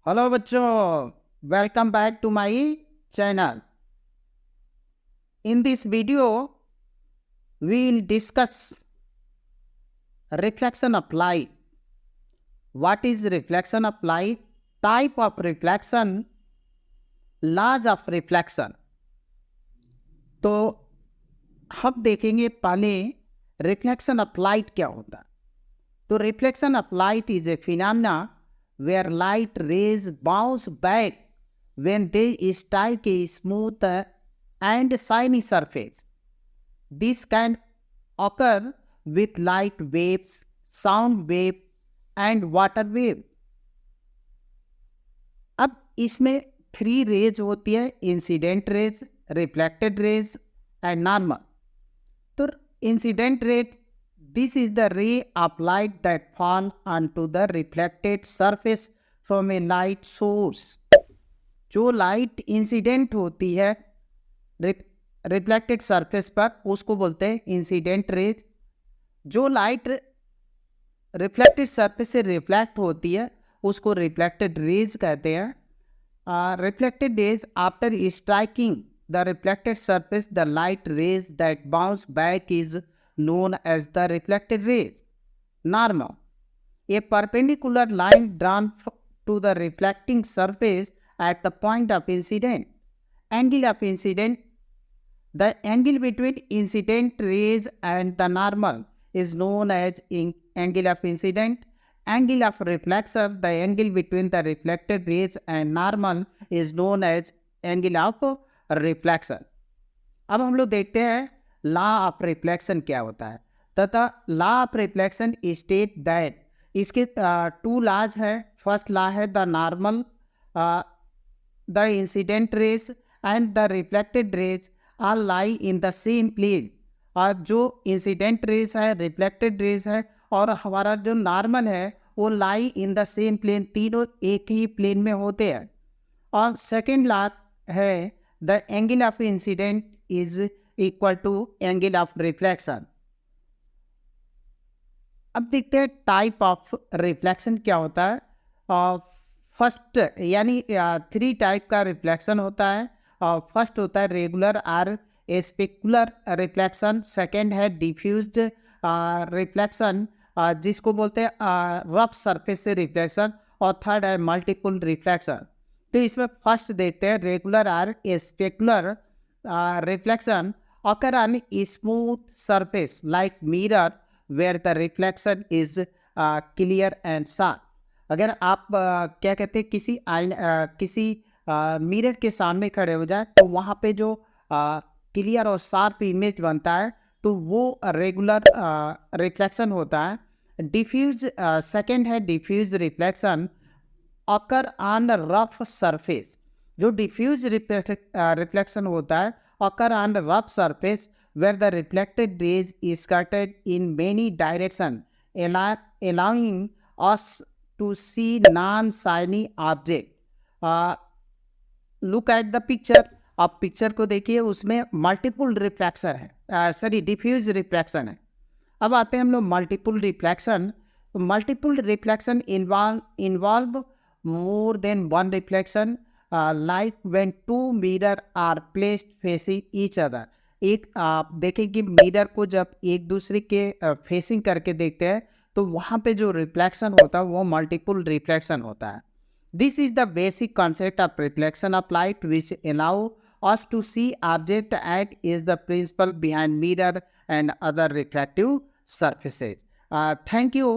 Hello बच्चों, welcome back to my channel. In this video we will discuss reflection of light. What is reflection of light? Type of reflection, laws of reflection. तो हम देखेंगे पहले reflection of light क्या होता है। तो reflection of light is a phenomena where light rays bounce back when they strike a smooth and shiny surface. This can occur with light waves, sound wave and water wave. अब इसमें three rays होती है, incident rays, reflected rays and normal. तो incident rays, this is the ray of light that fall onto the reflected surface from a light source. जो light incident होती है reflected surface पर उसको बोलते हैं इंसिडेंट रेज। जो लाइट रिफ्लेक्टेड सरफेस से रिफ्लेक्ट होती है उसको रिफ्लेक्टेड रेज कहते हैं। Reflected raise after striking the reflected surface the light rays that bounce back is known as the reflected rays. Normal, a perpendicular line drawn to the reflecting surface at the point of incident. Angle of incident, the angle between incident rays and the normal is known as angle of incident. Angle of reflection, the angle between the reflected rays and normal is known as angle of reflection. अब हम लोग देखते हैं law of reflection क्या होता है। तथा law of reflection state that, इसके टू लॉज है। फर्स्ट लॉ है the normal, the incident rays and the reflected rays are lie in the same plane. और जो इंसिडेंट रेज है, रिफ्लेक्टेड रेज है और हमारा जो नॉर्मल है वो lie in the same plane, तीनों एक ही प्लेन में होते हैं। और सेकेंड लॉ है the angle of incident is equal to angle of reflection. अब देखते हैं टाइप ऑफ रिफ्लेक्शन क्या होता है। फर्स्ट यानी थ्री टाइप का रिफ्लेक्शन होता है। फर्स्ट होता है रेगुलर और स्पेकुलर रिफ्लेक्शन। सेकंड है डिफ्यूज्ड रिफ्लेक्शन जिसको बोलते हैं रफ सरफेस से रिफ्लेक्शन। और थर्ड है मल्टीपल रिफ्लेक्शन। तो इसमें फर्स्ट देखते हैं रेगुलर और specular reflection occur on smooth surface like mirror where the reflection is clear and sharp. अगर आप क्या कहते हैं किसी मिरर के सामने खड़े हो जाए तो वहाँ पे जो क्लियर और शार्प इमेज बनता है तो वो रेगुलर रिफ्लेक्शन होता है। डिफ्यूज सेकंड है diffuse reflection occur on rough surface. जो डिफ्यूज रिफ्लेक्शन होता है occur on rough surface where the reflected rays is scattered in many direction allowing us to see non-shiny object. Look at the picture. आप picture को देखिए, उसमें multiple reflection है, sorry diffuse reflection है। अब आते हैं हम लोग multiple reflection. Multiple reflection involve more than one reflection like when two mirror are placed facing each other. एक आप देखें कि मिरर को जब एक दूसरे के फेसिंग करके देखते हैं तो वहाँ पे जो रिफ्लेक्शन होता है वो मल्टीपल रिफ्लेक्शन होता है। This is the basic concept of reflection of light which allow us to see object at is the principle behind mirror and other reflective surfaces. Thank you.